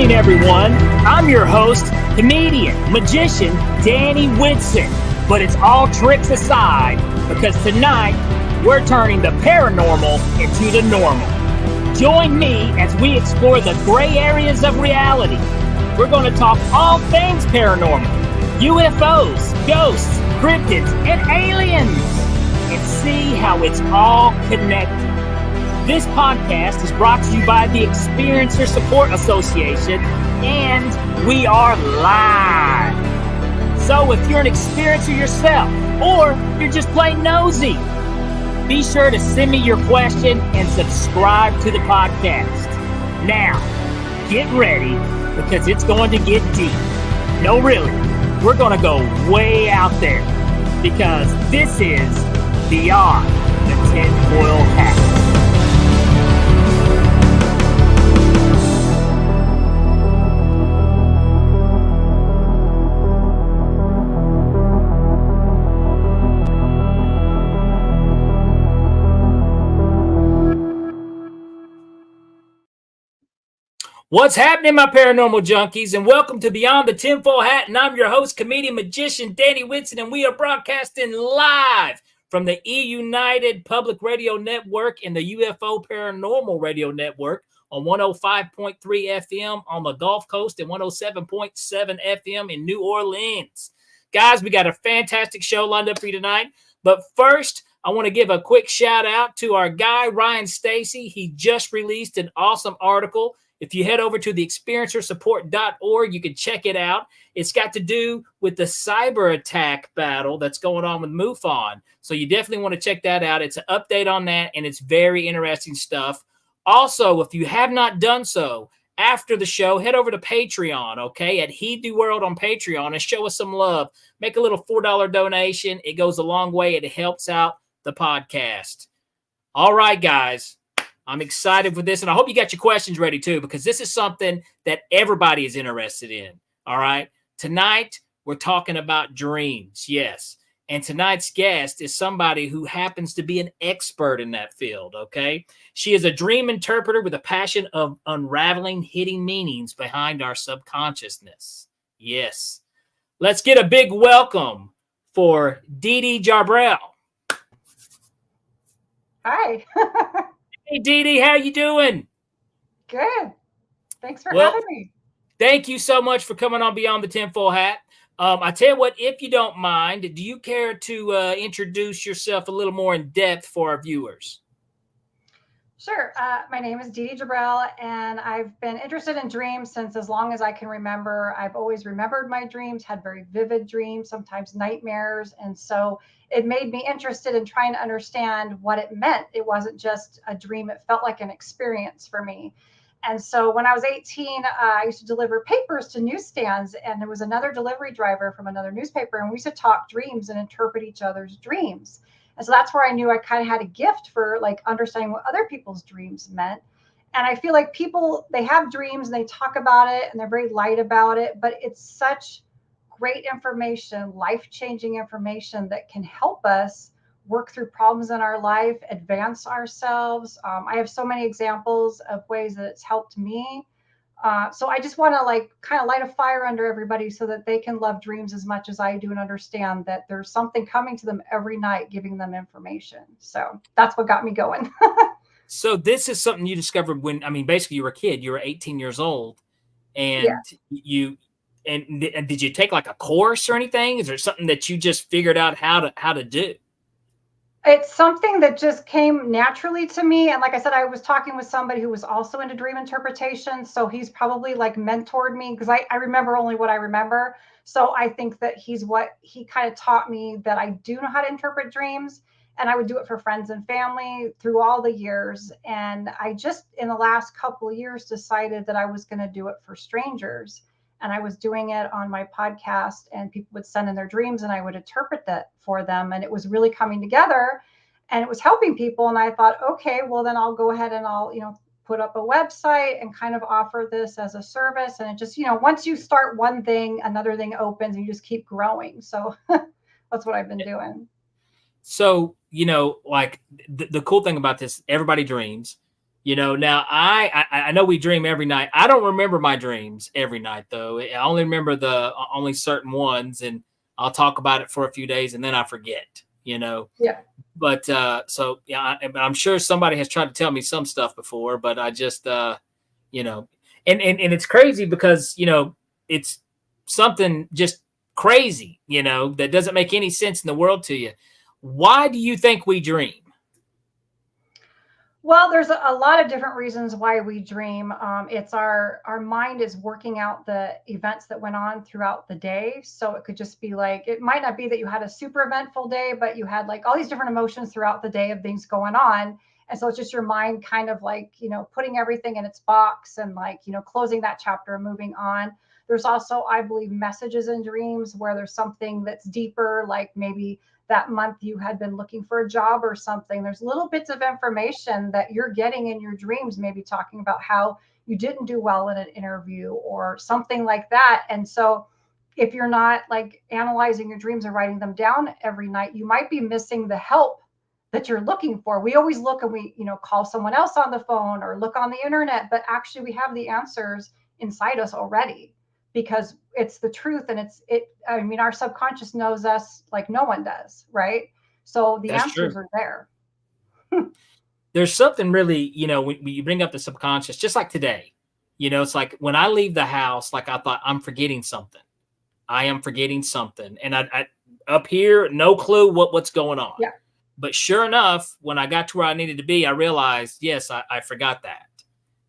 evening, everyone. I'm your host, comedian, magician, Danny Whitson. But it's all tricks aside, because tonight we're turning the paranormal into the normal. Join me as we explore the gray areas of reality. We're going to talk all things paranormal, UFOs, ghosts, cryptids, and aliens, and see how it's all connected. This podcast is brought to you by the Experiencer Support Association, and we are live. So if you're an experiencer yourself, or you're just plain nosy, be sure to send me your question and subscribe to the podcast. Now, get ready, because it's going to get deep. No, really, we're going to go way out there, because this is Beyond the Tinfoil Hat. What's happening, my paranormal junkies, and welcome to Beyond the Tinfoil Hat, and I'm your host, comedian, magician, Danny Whitson, and we are broadcasting live from the E-United Public Radio Network and the UFO Paranormal Radio Network on 105.3 FM on the Gulf Coast and 107.7 FM in New Orleans. Guys, we got a fantastic show lined up for you tonight, but first, I want to give a quick shout out to our guy, Ryan Stacy. He just released an awesome article. If you head over to the experiencersupport.org, you can check it out. It's got to do with the cyber attack battle that's going on with MUFON. So you definitely want to check that out. It's an update on that, and it's very interesting stuff. Also, if you have not done so, after the show, head over to Patreon, okay, at Heed the World on Patreon, and show us some love. Make a little $4 donation. It goes a long way, and it helps out the podcast. All right, guys. I'm excited for this, and I hope you got your questions ready, too, because this is something that everybody is interested in, all right? Tonight, we're talking about dreams, yes, and tonight's guest is somebody who happens to be an expert in that field, okay? She is a dream interpreter with a passion of unraveling hidden meanings behind our subconsciousness, yes. Let's get a big welcome for Deedee Jebrail. Hi. Hey, Deedee, how you doing? Good. Thanks for having me. Thank you so much for coming on Beyond the Tinfoil Hat. I tell you what, if you don't mind, do you care to introduce yourself a little more in depth for our viewers? Sure. My name is Deedee Jebrail, and I've been interested in dreams since as long as I can remember. I've always remembered my dreams, had very vivid dreams, sometimes nightmares. And so it made me interested in trying to understand what it meant. It wasn't just a dream. It felt like an experience for me. And so when I was 18, I used to deliver papers to newsstands, and there was another delivery driver from another newspaper, and we used to talk dreams and interpret each other's dreams. And so that's where I knew I kind of had a gift for like understanding what other people's dreams meant. And I feel like people, they have dreams and they talk about it and they're very light about it, but it's such great information, life-changing information that can help us work through problems in our life, advance ourselves. I have so many examples of ways that it's helped me. So I just want to like kind of light a fire under everybody so that they can love dreams as much as I do and understand that there's something coming to them every night, giving them information. So that's what got me going. So this is something you discovered when, I mean, basically you were a kid, you were 18 years old, and did you take like a course or anything? Is there something that you just figured out how to do? It's something that just came naturally to me. And like I said, I was talking with somebody who was also into dream interpretation. So he's probably like mentored me because I remember only what I remember. So I think that he kind of taught me that I do know how to interpret dreams. And I would do it for friends and family through all the years. And I just, in the last couple of years, decided that I was going to do it for strangers. And I was doing it on my podcast, and people would send in their dreams and I would interpret that for them. And it was really coming together and it was helping people. And I thought, okay, well, then I'll go ahead and I'll, put up a website and kind of offer this as a service. And it just, once you start one thing, another thing opens and you just keep growing. So that's what I've been doing. So, like the cool thing about this, everybody dreams. Now I know we dream every night. I don't remember my dreams every night though. I only remember the only certain ones, and I'll talk about it for a few days and then I forget. Yeah. But so yeah, but I'm sure somebody has tried to tell me some stuff before, but I just you know, and it's crazy because it's something just crazy, that doesn't make any sense in the world to you. Why do you think we dream? Well, there's a lot of different reasons why we dream. It's our mind is working out the events that went on throughout the day. So it could just be like, it might not be that you had a super eventful day, but you had like all these different emotions throughout the day of things going on. And so it's just your mind kind of like, putting everything in its box and like, closing that chapter and moving on. There's also, I believe, messages in dreams where there's something that's deeper, like maybe that month you had been looking for a job or something. There's little bits of information that you're getting in your dreams, maybe talking about how you didn't do well in an interview or something like that. And so if you're not like analyzing your dreams and writing them down every night, you might be missing the help that you're looking for. We always look and we, call someone else on the phone or look on the internet, but actually we have the answers inside us already because it's the truth and I mean, our subconscious knows us like no one does, right? So the That's true. answers are there. There's something really, when you bring up the subconscious, just like today, it's like when I leave the house, like I thought I'm forgetting something. I am forgetting something. And I up here, no clue what's going on. Yeah. But sure enough, when I got to where I needed to be, I realized, yes, I forgot that.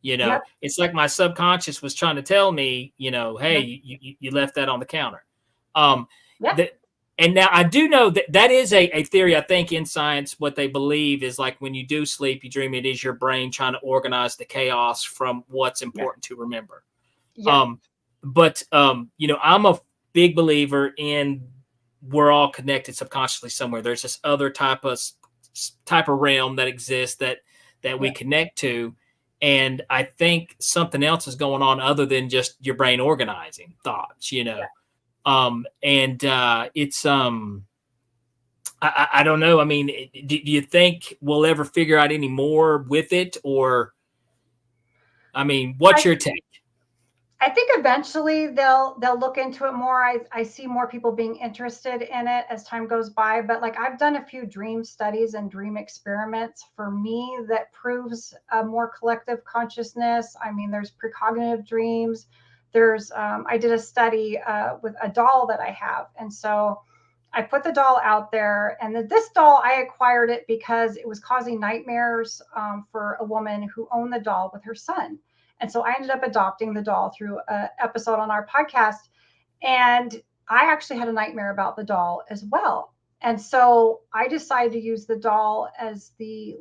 Yep. It's like my subconscious was trying to tell me, hey, Yep. you left that on the counter. Um, Yep. that, and now I do know that is a theory. I think in science, what they believe is like when you do sleep, you dream, it is your brain trying to organize the chaos from what's Yep. important to remember. Yep. But I'm a big believer in we're all connected subconsciously somewhere. There's this other type of realm that exists that we Yep. connect to. And I think something else is going on other than just your brain organizing thoughts, and it's I don't know. I mean, do you think we'll ever figure out any more with it, or I mean, what's I your take? I think eventually they'll look into it more. I see more people being interested in it as time goes by. But like I've done a few dream studies and dream experiments for me that proves a more collective consciousness. I mean, there's precognitive dreams. There's I did a study with a doll that I have, and so I put the doll out there, and this doll I acquired it because it was causing nightmares for a woman who owned the doll with her son. And so I ended up adopting the doll through an episode on our podcast. And I actually had a nightmare about the doll as well. And so I decided to use the doll as the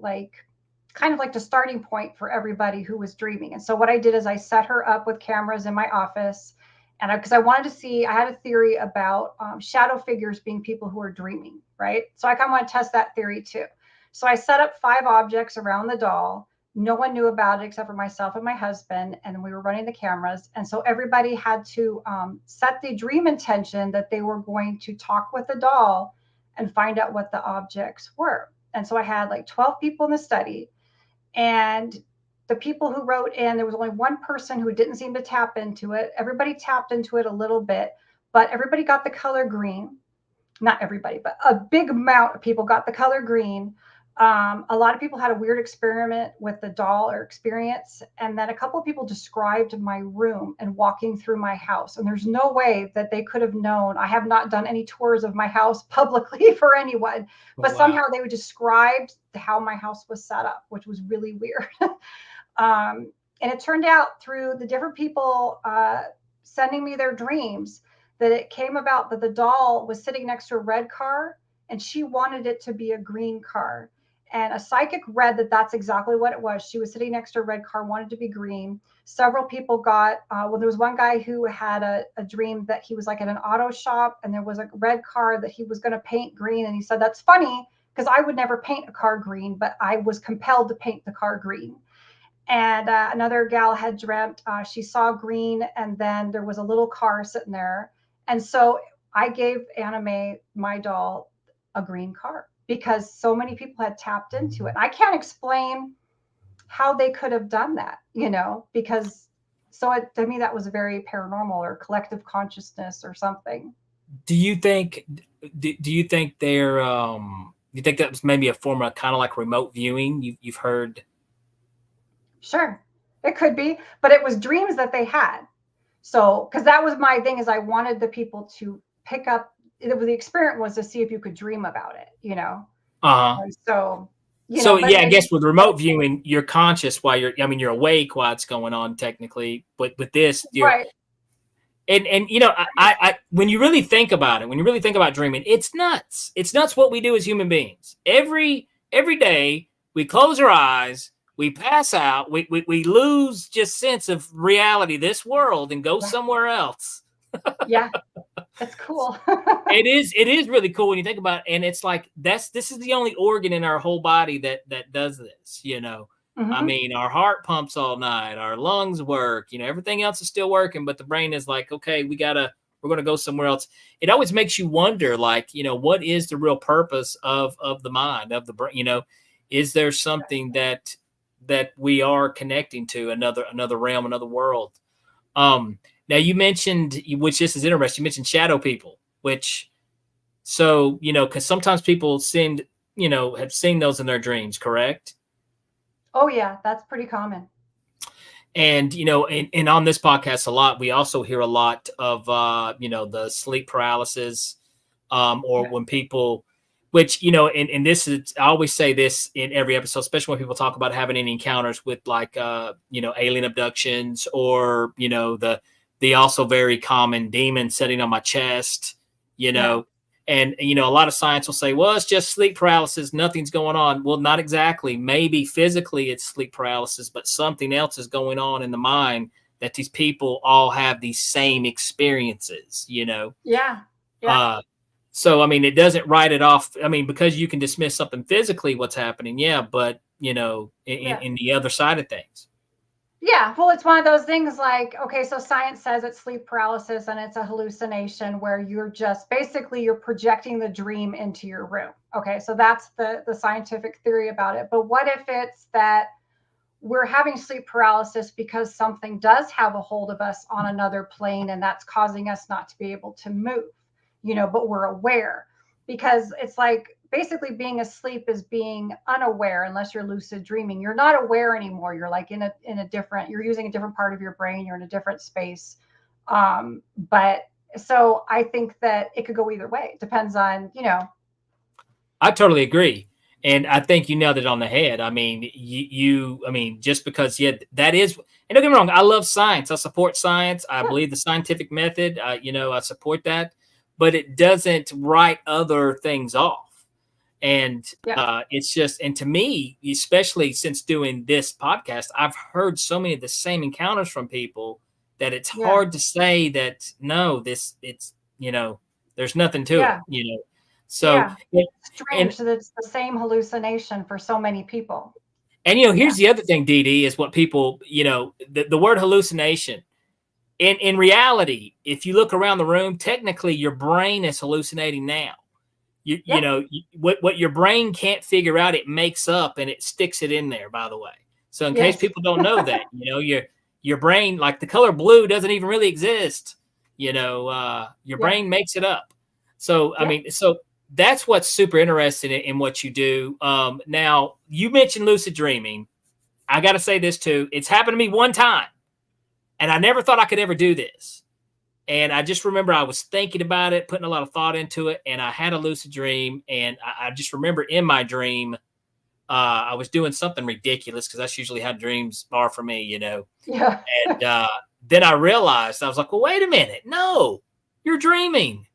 kind of like the starting point for everybody who was dreaming. And so what I did is I set her up with cameras in my office. And because I wanted to see, I had a theory about shadow figures being people who are dreaming, right? So I kind of want to test that theory too. So I set up 5 objects around the doll. No one knew about it except for myself and my husband, and we were running the cameras. And so everybody had to set the dream intention that they were going to talk with the doll and find out what the objects were. And so I had like 12 people in the study, and the people who wrote in, there was only one person who didn't seem to tap into it. Everybody tapped into it a little bit, but everybody got the color green. Not everybody, but a big amount of people got the color green. A lot of people had a weird experiment with the doll or experience. And then a couple of people described my room and walking through my house. And there's no way that they could have known. I have not done any tours of my house publicly for anyone, Oh, but wow. somehow they would describe how my house was set up, which was really weird. And it turned out through the different people sending me their dreams that it came about that the doll was sitting next to a red car and she wanted it to be a green car. And a psychic read that that's exactly what it was. She was sitting next to a red car, wanted to be green. Several people got, well, there was one guy who had a dream that he was like at an auto shop and there was a red car that he was going to paint green. And he said, that's funny because I would never paint a car green, but I was compelled to paint the car green. And another gal had dreamt she saw green and then there was a little car sitting there. And so I gave Anime, my doll, a green car because so many people had tapped into it. I can't explain how they could have done that, because to me, that was very paranormal or collective consciousness or something. Do you think? Do you think they're? You think that was maybe a form of kind of like remote viewing? You've heard. Sure, it could be, but it was dreams that they had. So, because that was my thing, is I wanted the people to pick up. The experiment was to see if you could dream about it. Uh huh. And so, So but yeah, I guess with remote viewing, you're conscious while you're. I mean, you're awake while it's going on technically, but with this, you're. right, And I when you really think about it, when you really think about dreaming, it's nuts. It's nuts what we do as human beings. Every day we close our eyes, we pass out, we lose just sense of reality, this world, and go yeah, somewhere else. yeah, that's cool. It is really cool when you think about it. And it's like this is the only organ in our whole body that does this. I hmm mean, our heart pumps all night, our lungs work, everything else is still working, but the brain is like, okay, we're gonna go somewhere else. It always makes you wonder, like, what is the real purpose of the mind, of the brain? Is there something that we are connecting to another realm, another world? Now you mentioned, which this is interesting, you mentioned shadow people, which because sometimes people have seen those in their dreams, correct? Oh yeah, that's pretty common. And and on this podcast a lot, we also hear a lot of the sleep paralysis, or Yeah, when people, which and this is, I always say this in every episode, especially when people talk about having any encounters with like alien abductions, or the also very common demon sitting on my chest, you yeah, know and a lot of science will say, well, it's just sleep paralysis, nothing's going on. Well, not exactly. Maybe physically it's sleep paralysis, but something else is going on in the mind, that these people all have these same experiences. yeah, yeah, uh so I mean, it doesn't write it off. I mean, because you can dismiss something physically, what's happening, yeah, but yeah. in the other side of things. Yeah, well, it's one of those things like, okay, so science says it's sleep paralysis and it's a hallucination where you're projecting the dream into your room. Okay, so that's the scientific theory about it. But what if it's that we're having sleep paralysis because something does have a hold of us on another plane and that's causing us not to be able to move, but we're aware, because it's like basically being asleep is being unaware. Unless you're lucid dreaming, you're not aware anymore. You're like you're using a different part of your brain. You're in a different space. But so I think that it could go either way. It depends on. I totally agree. And I think you nailed it on the head. I mean, I mean, just because, yeah, that is, and don't get me wrong, I love science. I support science. I Yeah, believe the scientific method. I support that, but it doesn't write other things off. And yeah, it's just, and to me, especially since doing this podcast, I've heard so many of the same encounters from people that it's yeah, hard to say that no, there's nothing to yeah, it. So, yeah. and Strange that it's the same hallucination for so many people. And Yeah, here's the other thing, Deedee, is what people, the word hallucination. In reality, if you look around the room, technically your brain is hallucinating now. You you yeah, know what your brain can't figure out, it makes up and it sticks it in there. By the way, so in case yes, people don't know that, your brain, like the color blue, doesn't even really exist. Your yeah, brain makes it up. So I yeah, mean, so that's what's super interesting in what you do. Now you mentioned lucid dreaming. I got to say this too. It's happened to me one time, and I never thought I could ever do this. And I just remember I was thinking about it, putting a lot of thought into it, and I had a lucid dream. And I just remember in my dream, I was doing something ridiculous, because that's usually how dreams are for me. yeah, And then I realized, I was like, well, wait a minute. No, you're dreaming.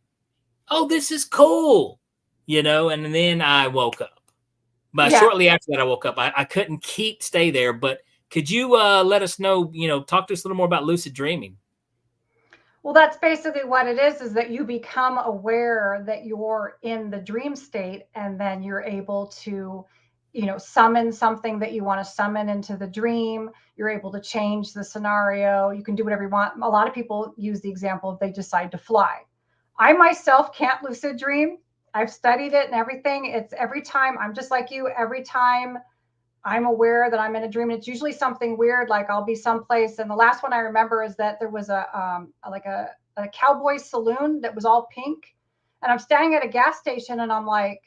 Oh, this is cool. And then I woke up. But yeah. shortly after that, I woke up. I couldn't stay there. But could you let us know, talk to us a little more about lucid dreaming? Well, that's basically what it is that you become aware that you're in the dream state, and then you're able to, summon something that you want to summon into the dream. You're able to change the scenario. You can do whatever you want. A lot of people use the example if they decide to fly. I myself can't lucid dream. I've studied it and everything. It's every time, I'm just like you, every time I'm aware that I'm in a dream. It's usually something weird, like I'll be someplace. And the last one I remember is that there was a cowboy saloon that was all pink. And I'm standing at a gas station and I'm like,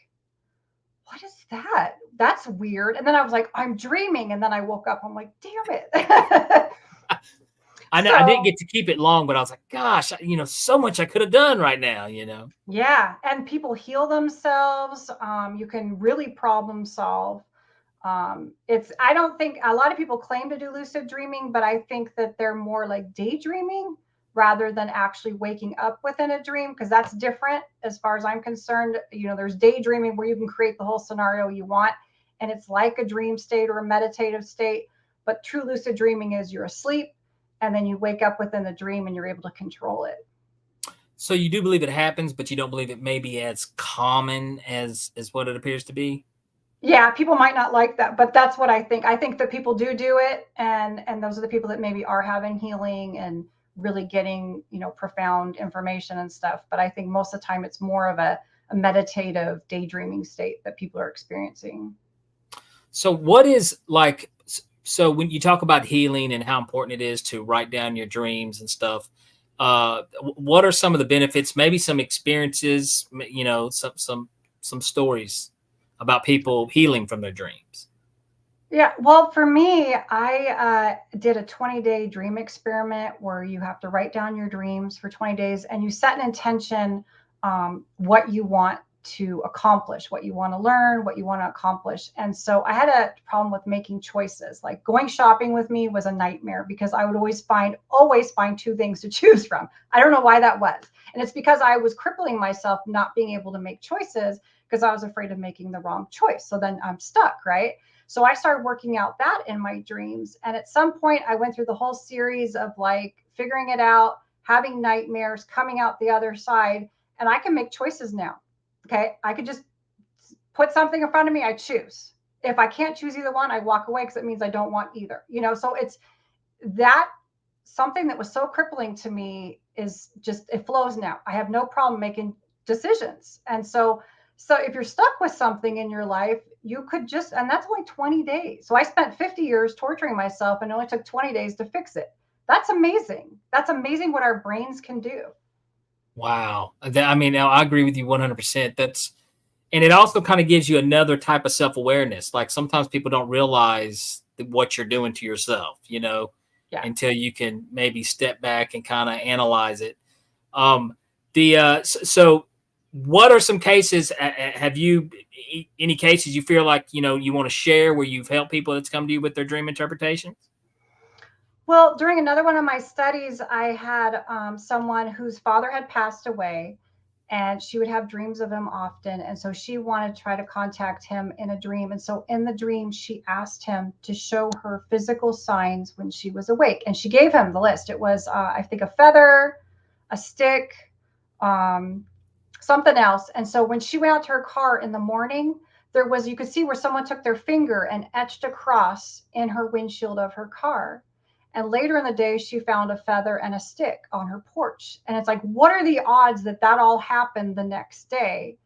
what is that? That's weird. And then I was like, I'm dreaming. And then I woke up. I'm like, damn it. I know I didn't So get to keep it long, but I was like, gosh, so much I could have done right now, yeah. And people heal themselves. You can really problem solve. I don't think a lot of people claim to do lucid dreaming, but I think that they're more like daydreaming rather than actually waking up within a dream, because that's different as far as I'm concerned. There's daydreaming where you can create the whole scenario you want, and it's like a dream state or a meditative state. But true lucid dreaming is you're asleep and then you wake up within the dream and you're able to control it. So you do believe it happens, but you don't believe it may be as common as what it appears to be? Yeah, people might not like that, but that's what I think. I think that people do it, and those are the people that maybe are having healing and really getting profound information and stuff. But I think most of the time it's more of a meditative daydreaming state that people are experiencing. So what is like? So when you talk about healing and how important it is to write down your dreams and stuff, what are some of the benefits? Maybe some experiences, some stories about people healing from their dreams. Yeah, well, for me, I did a 20-day dream experiment where you have to write down your dreams for 20 days and you set an intention, what you want to accomplish, what you want to learn, what you want to accomplish. And so I had a problem with making choices. Like going shopping with me was a nightmare because I would always find two things to choose from. I don't know why that was. And it's because I was crippling myself not being able to make choices because I was afraid of making the wrong choice. So then I'm stuck, right? So I started working out that in my dreams. And at some point, I went through the whole series of like figuring it out, having nightmares, coming out the other side. And I can make choices now. Okay. I could just put something in front of me, I choose. If I can't choose either one, I walk away because it means I don't want either. So it's that something that was so crippling to me is just, it flows now. I have no problem making decisions. And so if you're stuck with something in your life, you could just, and that's only 20 days. So I spent 50 years torturing myself and it only took 20 days to fix it. That's amazing. That's amazing what our brains can do. Wow. I mean, I agree with you 100%. And it also kind of gives you another type of self-awareness. Like sometimes people don't realize what you're doing to yourself, Yeah. until you can maybe step back and kind of analyze it. So what are some cases? Have you any cases you feel like you want to share where you've helped people that's come to you with their dream interpretations? Well, during another one of my studies, I had someone whose father had passed away, and she would have dreams of him often. And so she wanted to try to contact him in a dream. And so in the dream, she asked him to show her physical signs when she was awake. And she gave him the list. It was, I think, a feather, a stick, something else. And so when she went out to her car in the morning, you could see where someone took their finger and etched a cross in her windshield of her car. And later in the day, she found a feather and a stick on her porch. And it's like, what are the odds that all happened the next day?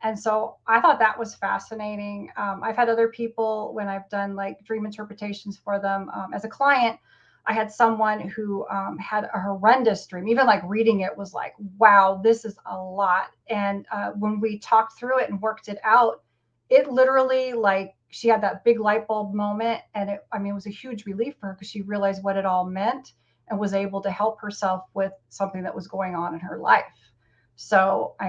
And so I thought that was fascinating. I've had other people, when I've done like dream interpretations for them as a client, I had someone who had a horrendous dream. Even like reading it was like, wow, this is a lot. And when we talked through it and worked it out, it literally, like, she had that big light bulb moment. And it was a huge relief for her because she realized what it all meant and was able to help herself with something that was going on in her life. So, it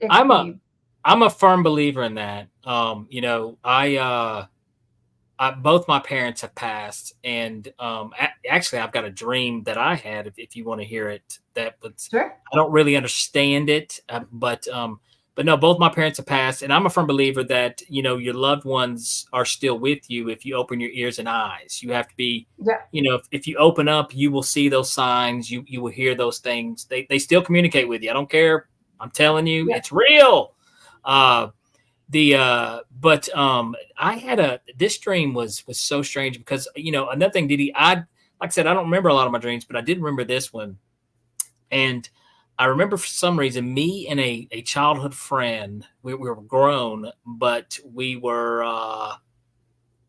could be. I'm a firm believer in that. Both my parents have passed, and actually, I've got a dream that I had. If you want to hear it, Sure. I don't really understand it, but no, both my parents have passed, and I'm a firm believer that your loved ones are still with you if you open your ears and eyes. You have to be, Yeah. if you open up, you will see those signs. You will hear those things. They still communicate with you. I don't care. I'm telling you, Yeah. it's real. But I had this dream was so strange because another thing, Deedee, like I said, I don't remember a lot of my dreams, but I did remember this one. And I remember for some reason, me and a childhood friend, we were grown, but we were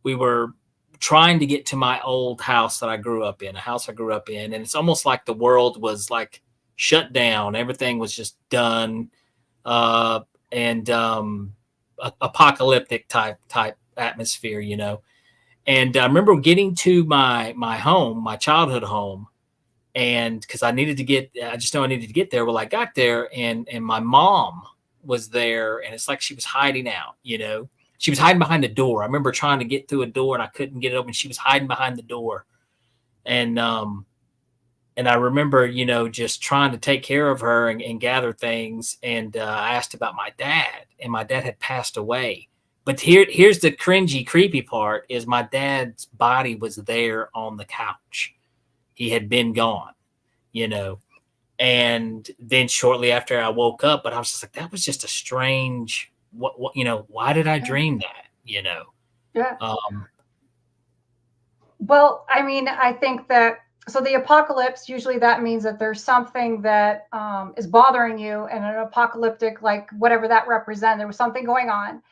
we were trying to get to my old house that I grew up in, a house I grew up in. And it's almost like the world was like shut down. Everything was just done. And apocalyptic type atmosphere, you know. And I remember getting to my home, my childhood home, and because I just know I needed to get there. Well, I got there, and my mom was there, and it's like she was hiding out, you know. She was hiding behind the door. I remember trying to get through a door, and I couldn't get it open. She was hiding behind the door, and I remember, you know, just trying to take care of her and gather things. And I asked about my dad, and my dad had passed away. But here's the cringy, creepy part: is my dad's body was there on the couch. He had been gone, you know. And then shortly after I woke up, but I was just like, that was just a strange. What you know? Why did I dream that? You know. Yeah. Well, I mean, I think that so the apocalypse, usually that means that there's something that is bothering you, and an apocalyptic, like whatever that represents, there was something going on.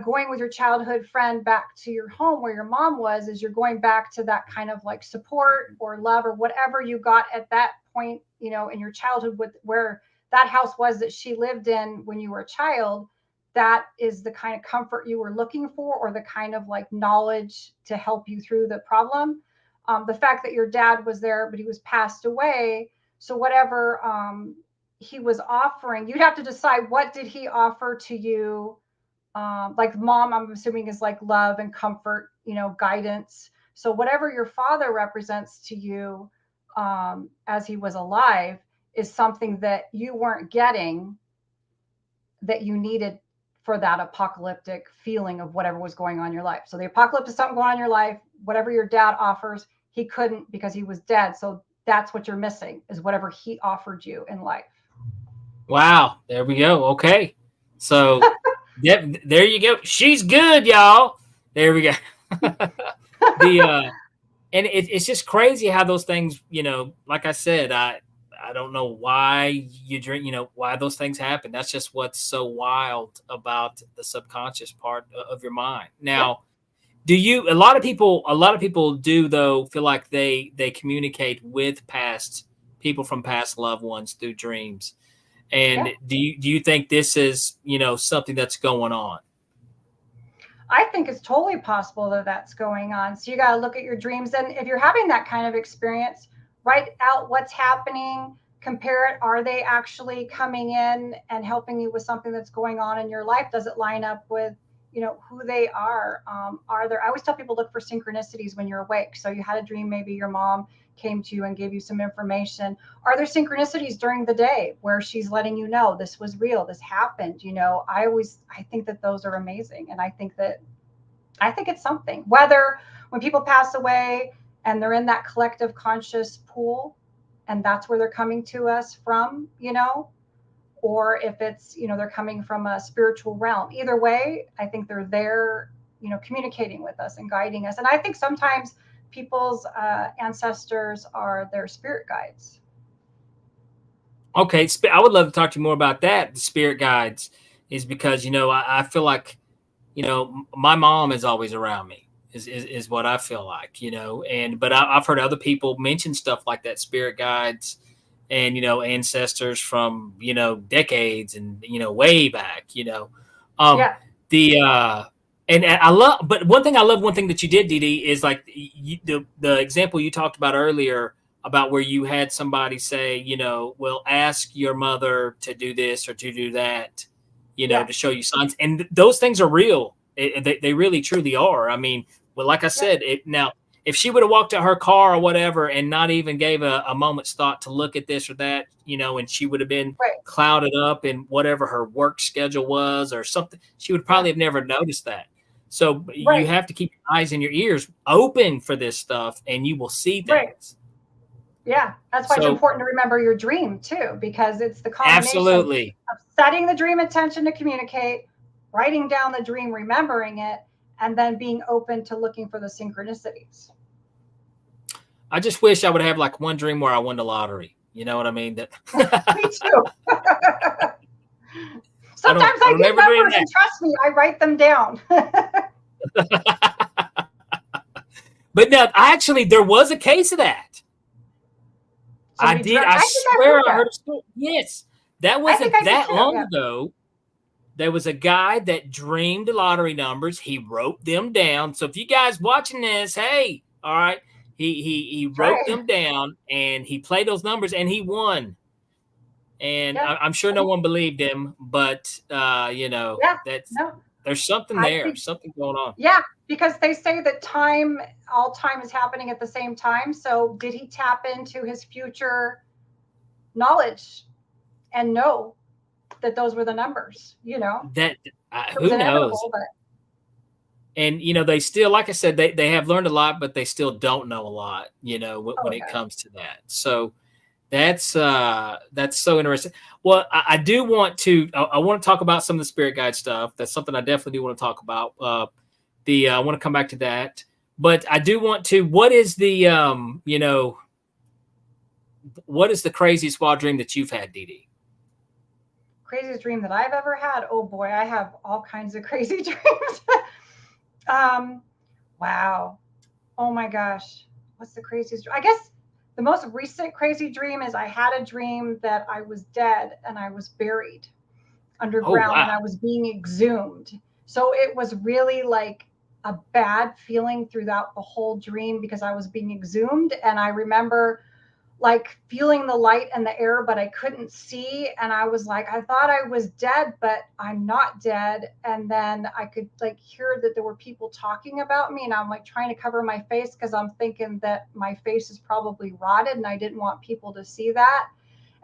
Going with your childhood friend back to your home where your mom was, is you're going back to that kind of like support or love or whatever you got at that point, you know, in your childhood, with where that house was that she lived in when you were a child. That is the kind of comfort you were looking for, or the kind of like knowledge to help you through the problem. The fact that your dad was there, but he was passed away. So whatever he was offering, you'd have to decide, what did he offer to you? Like mom, I'm assuming, is like love and comfort, you know, guidance. So whatever your father represents to you as he was alive is something that you weren't getting, that you needed for that apocalyptic feeling of whatever was going on in your life. So the apocalypse is something going on in your life. Whatever your dad offers, he couldn't because he was dead. So that's what you're missing, is whatever he offered you in life. Wow, there we go. Okay, so there you go. She's good, y'all. There we go. And it's just crazy how those things, you know, like I said, I don't know why you drink, you know, why those things happen. That's just what's so wild about the subconscious part of your mind. Now, a lot of people do though feel like they communicate with past people from past loved ones through dreams. And Yeah. do you think this is, you know, something that's going on? I think it's totally possible that that's going on. So you got to look at your dreams. And if you're having that kind of experience, write out what's happening, compare it. Are they actually coming in and helping you with something that's going on in your life? Does it line up with, you know, who they are? I always tell people, look for synchronicities when you're awake. So you had a dream, maybe your mom came to you and gave you some information. Are there synchronicities during the day where she's letting you know this was real, this happened? You know, I think that those are amazing. And I think it's something, whether when people pass away and they're in that collective conscious pool, and that's where they're coming to us from, you know, or if it's, you know, they're coming from a spiritual realm. Either way, I think they're there, you know, communicating with us and guiding us. And I think sometimes people's ancestors are their spirit guides. Okay, I would love to talk to you more about that. The spirit guides is because, you know, I feel like, you know, my mom is always around me is what I feel like, you know, but I've heard other people mention stuff like that, spirit guides and, you know, ancestors from, you know, decades and, you know, way back, you know, Yeah. the, and I love, but one thing that you did, Deedee, is like the example you talked about earlier about where you had somebody say, you know, well, ask your mother to do this or to do that, you know, Yeah. to show you signs. And those things are real. They really, truly are. I mean, well, like I Yeah. said, now, if she would have walked to her car or whatever and not even gave a moment's thought to look at this or that, you know, and she would have been Right. clouded up in whatever her work schedule was or something, she would probably have never noticed that. So you Right. have to keep your eyes and your ears open for this stuff, and you will see Right. things. Yeah, that's why it's So important to remember your dream too, because it's the combination absolutely. of setting the dream intention to communicate, writing down the dream, remembering it, and then being open to looking for the synchronicities. I just wish I would have like one dream where I won the lottery. You know what I mean? That Me too. I don't Sometimes I I don't get ever dream numbers, and trust me, I write them down. that. But now, actually, there was a case of that. So I did. I swear I heard a story. Yes, that wasn't that long ago. There was a guy that dreamed the lottery numbers. He wrote them down. So if you guys watching this, hey, all right, he wrote them down and he played those numbers and he won. And I'm sure no one believed him, but you know, there's something there, something going on. Yeah, because they say that all time is happening at the same time. So did he tap into his future knowledge and know that those were the numbers? You know, that who knows? And you know, they still, like I said, they have learned a lot, but they still don't know a lot. You know, when it comes to that. So that's so interesting. Well, I do want to. I want to talk about some of the spirit guide stuff. That's something I definitely do want to talk about. I want to come back to that, but I do want to. What is the what is the craziest wild dream that you've had, Deedee? Craziest dream that I've ever had? Oh boy, I have all kinds of crazy dreams. Wow. Oh my gosh. What's the craziest? I guess the most recent crazy dream is I had a dream that I was dead and I was buried underground and I was being exhumed. So it was really like a bad feeling throughout the whole dream because I was being exhumed. And I remember like feeling the light and the air, but I couldn't see. And I was like, I thought I was dead, but I'm not dead. And then I could like hear that there were people talking about me. And I'm like trying to cover my face because I'm thinking that my face is probably rotted and I didn't want people to see that.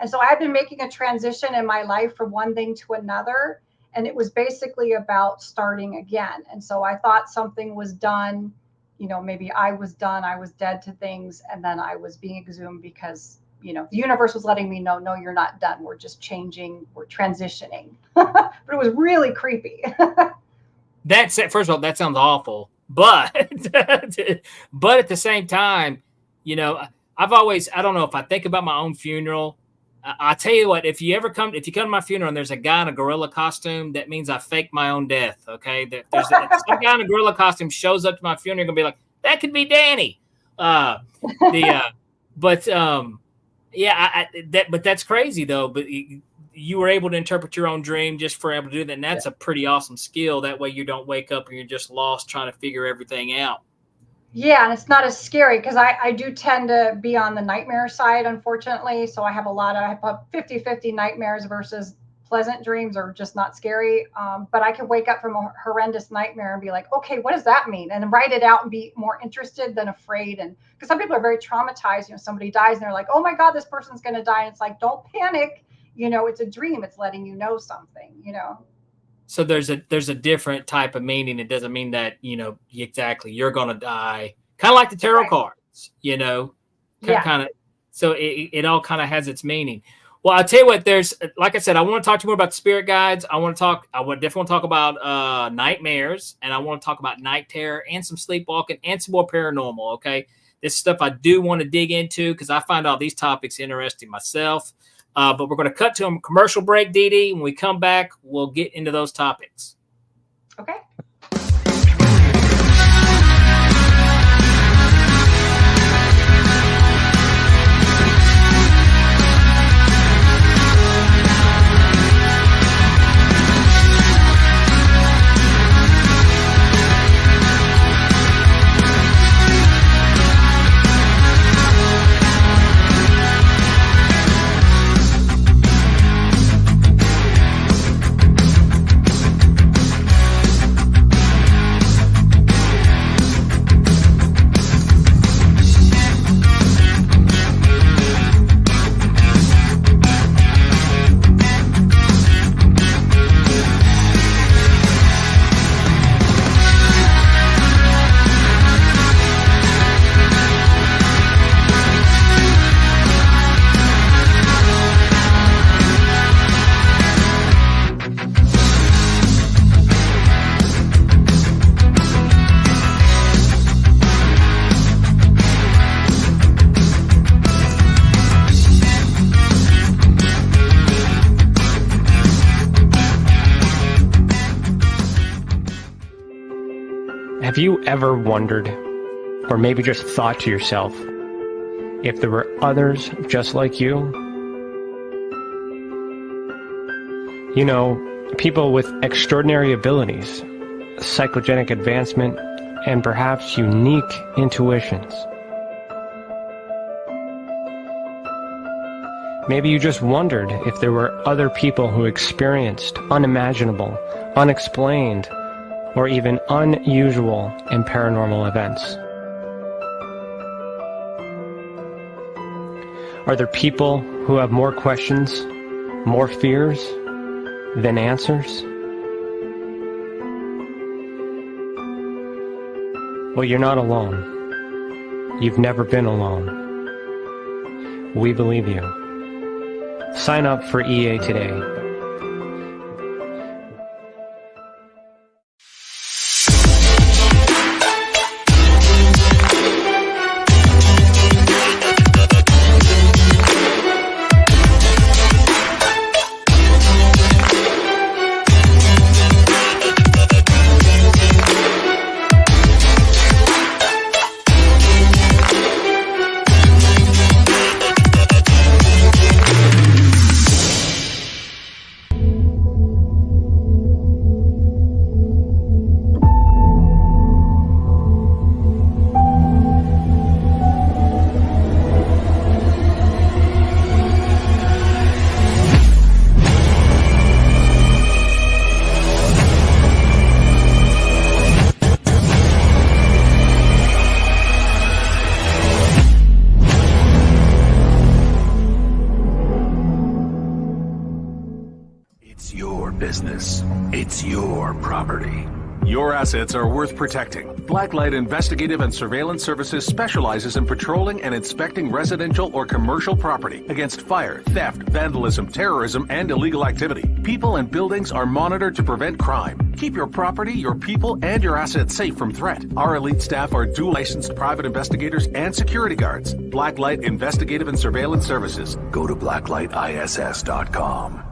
And so I've been making a transition in my life from one thing to another. And it was basically about starting again. And so I thought something was done. You know, maybe I was done, I was dead to things, and then I was being exhumed because, you know, the universe was letting me know, no, you're not done. We're just changing, we're transitioning. But it was really creepy. That's it. First of all, that sounds awful. But but at the same time, you know, I don't know if I think about my own funeral. I'll tell you what, if you come to my funeral and there's a guy in a gorilla costume, that means I faked my own death. Okay. There's some guy in a gorilla costume shows up to my funeral, you're gonna be like, that could be Danny. But that's crazy though. But you were able to interpret your own dream just for able to do that. And that's a pretty awesome skill. That way you don't wake up and you're just lost trying to figure everything out. Yeah, and it's not as scary because I do tend to be on the nightmare side, unfortunately. So I have 50-50 nightmares versus pleasant dreams or just not scary. But I can wake up from a horrendous nightmare and be like, okay, what does that mean? And write it out and be more interested than afraid. And because some people are very traumatized, you know, somebody dies and they're like, oh my God, this person's going to die. And it's like, don't panic. You know, it's a dream. It's letting you know something, you know. So there's a different type of meaning. It doesn't mean that, you know, exactly you're going to die. Kind of like the tarot cards, you know, kind of. So it all kind of has its meaning. Well, I'll tell you what, like I said, I want to talk to you more about the spirit guides. I definitely want to talk about nightmares, and I want to talk about night terror and some sleepwalking and some more paranormal. Okay. This stuff I do want to dig into because I find all these topics interesting myself. But we're going to cut to a commercial break, Deedee. When we come back, we'll get into those topics. Okay. Have you ever wondered Or maybe just thought to yourself, if there were others just like you, you know, people with extraordinary abilities, psychogenic advancement, and perhaps unique intuitions. Maybe you just wondered if there were other people who experienced unimaginable, unexplained, or even unusual and paranormal events. Are there people who have more questions, more fears than answers? Well, you're not alone. You've never been alone. We believe you. Sign up for EA today. It's your property. Your assets are worth protecting. Blacklight Investigative and Surveillance Services specializes in patrolling and inspecting residential or commercial property against fire, theft, vandalism, terrorism, and illegal activity. People and buildings are monitored to prevent crime. Keep your property, your people, and your assets safe from threat. Our elite staff are dual licensed private investigators and security guards. Blacklight Investigative and Surveillance Services. Go to blacklightiss.com.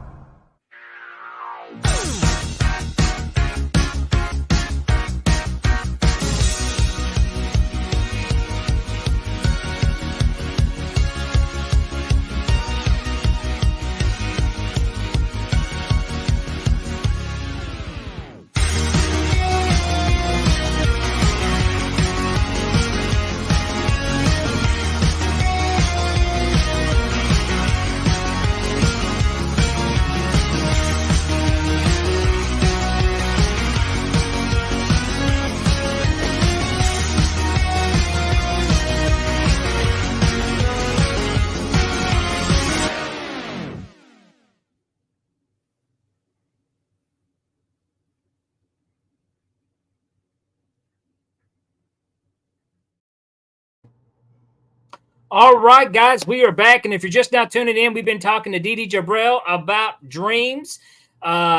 All right, guys, we are back. And if you're just now tuning in, we've been talking to Deedee Jebrail about dreams.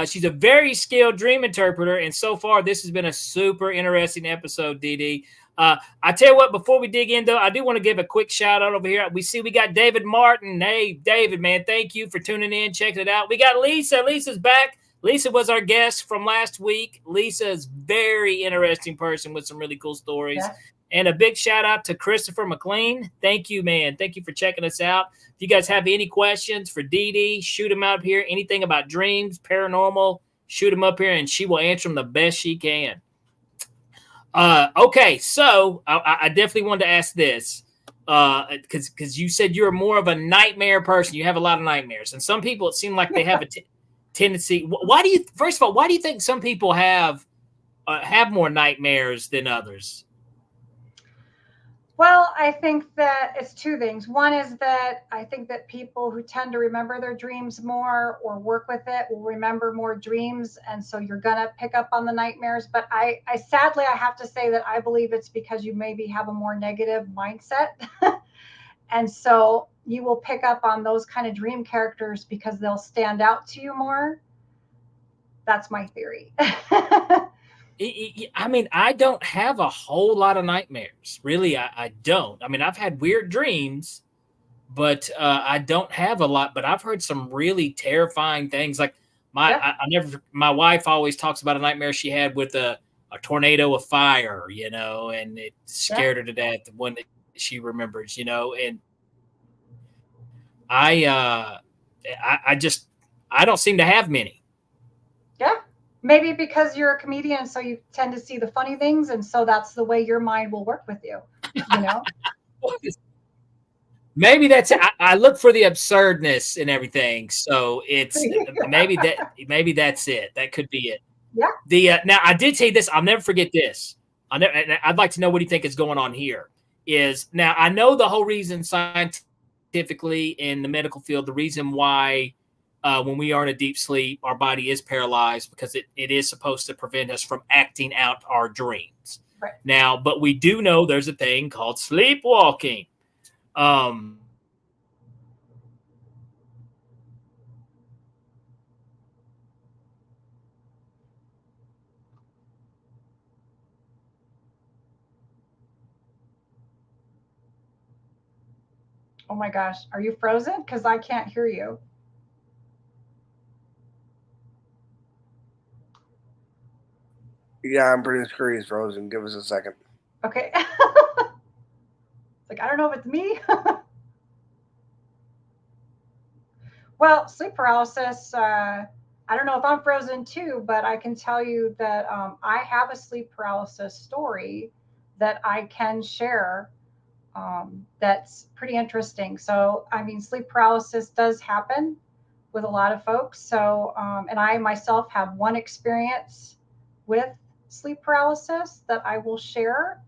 She's a very skilled dream interpreter. And so far, this has been a super interesting episode, Deedee. I tell you what, before we dig in, though, I do want to give a quick shout out over here. We got David Martin. Hey, David, man, thank you for tuning in, checking it out. We got Lisa. Lisa's back. Lisa was our guest from last week. Lisa is very interesting person with some really cool stories. Yeah. And a big shout out to Christopher McLean. Thank you, man. Thank you for checking us out. If you guys have any questions for Deedee, shoot them out here. Anything about dreams, paranormal, shoot them up here, and she will answer them the best she can. Okay, so I definitely wanted to ask this because you said you're more of a nightmare person. You have a lot of nightmares, and some people it seem like they have a tendency. Why do you? First of all, why do you think some people have more nightmares than others? Well, I think that it's two things. One is that I think that people who tend to remember their dreams more or work with it will remember more dreams. And so you're going to pick up on the nightmares. But I sadly, I have to say that I believe it's because you maybe have a more negative mindset. And so you will pick up on those kind of dream characters because they'll stand out to you more. That's my theory. I mean, I don't have a whole lot of nightmares. Really, I don't. I mean, I've had weird dreams, but I don't have a lot. But I've heard some really terrifying things. Like my wife always talks about a nightmare she had with a tornado of fire, you know, and it scared her to death. The one that she remembers, you know, and I don't seem to have many. Yeah. Maybe because you're a comedian, so you tend to see the funny things, and so that's the way your mind will work with you, you know? Maybe that's I look for the absurdness and everything. So it's maybe that's it. That could be it. Yeah. The now I did say this. I'll never forget this. I'd like to know what do you think is going on here. Is now I know the whole reason scientifically in the medical field, the reason why when we are in a deep sleep, our body is paralyzed because it is supposed to prevent us from acting out our dreams. Right. Now, but we do know there's a thing called sleepwalking. Oh my gosh. Are you frozen? Because I can't hear you. Yeah, I'm pretty sure he's frozen. Give us a second. Okay. It's like, I don't know if it's me. Well, sleep paralysis, I don't know if I'm frozen too, but I can tell you that I have a sleep paralysis story that I can share that's pretty interesting. So, I mean, sleep paralysis does happen with a lot of folks. So, and I myself have one experience with sleep paralysis that I will share.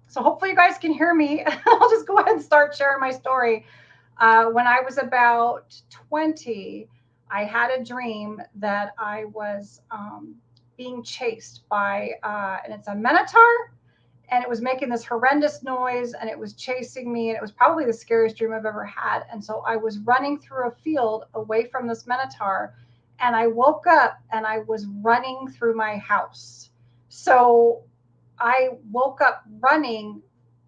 So hopefully you guys can hear me. I'll just go ahead and start sharing my story. When I was about 20, I had a dream that I was being chased by, and it's a minotaur, and it was making this horrendous noise, and it was chasing me, and it was probably the scariest dream I've ever had. And so I was running through a field away from this minotaur, and I woke up and I was running through my house. So I woke up running,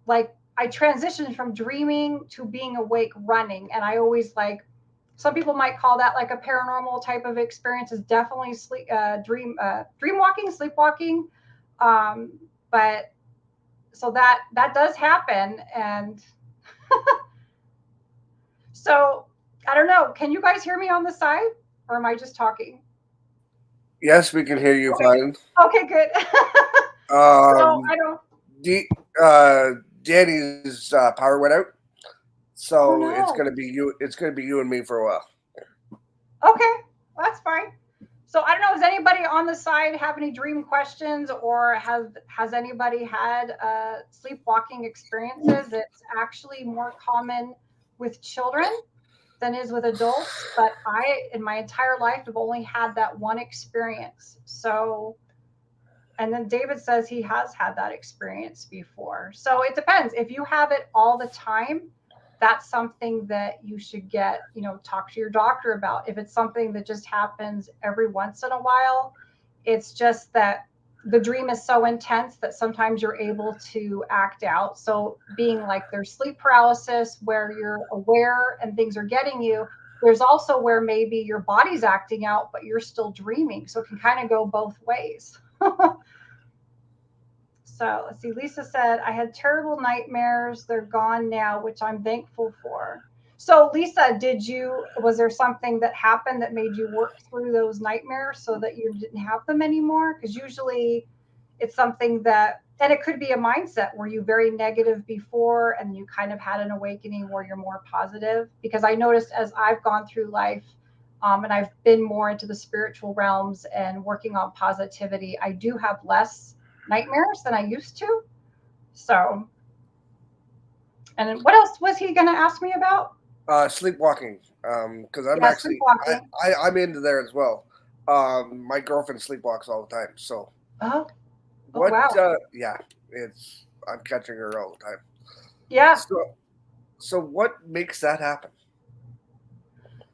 like I transitioned from dreaming to being awake running. And I always like, some people might call that like a paranormal type of experience. Is definitely dream walking, sleepwalking. But so that does happen. And so I don't know, can you guys hear me on the side, or am I just talking? Yes, we can hear you fine. Okay, good. So I don't. Danny's power went out, so Oh, no. it's gonna be you. It's gonna be you and me for a while. Okay, that's fine. So I don't know, does anybody on the side have any dream questions, or has anybody had sleepwalking experiences? It's actually more common with children than is with adults, but I, in my entire life, have only had that one experience. So, and then David says he has had that experience before. So it depends. If you have it all the time, that's something that you should get, talk to your doctor about. If it's something that just happens every once in a while, it's just that the dream is so intense that sometimes you're able to act out. So being like there's sleep paralysis where you're aware and things are getting you, there's also where maybe your body's acting out, but you're still dreaming. So it can kind of go both ways. So let's see. Lisa said, I had terrible nightmares. They're gone now, which I'm thankful for. So Lisa, was there something that happened that made you work through those nightmares so that you didn't have them anymore? Because usually it's something that, and it could be a mindset. Were you very negative before and you kind of had an awakening where you're more positive? Because I noticed as I've gone through life, and I've been more into the spiritual realms and working on positivity, I do have less nightmares than I used to. So, and what else was he going to ask me about? Sleepwalking. Because I'm sleepwalking. I'm into there as well. My girlfriend sleepwalks all the time. So. Oh. What? Wow. Yeah, I'm catching her all the time. Yeah. So what makes that happen?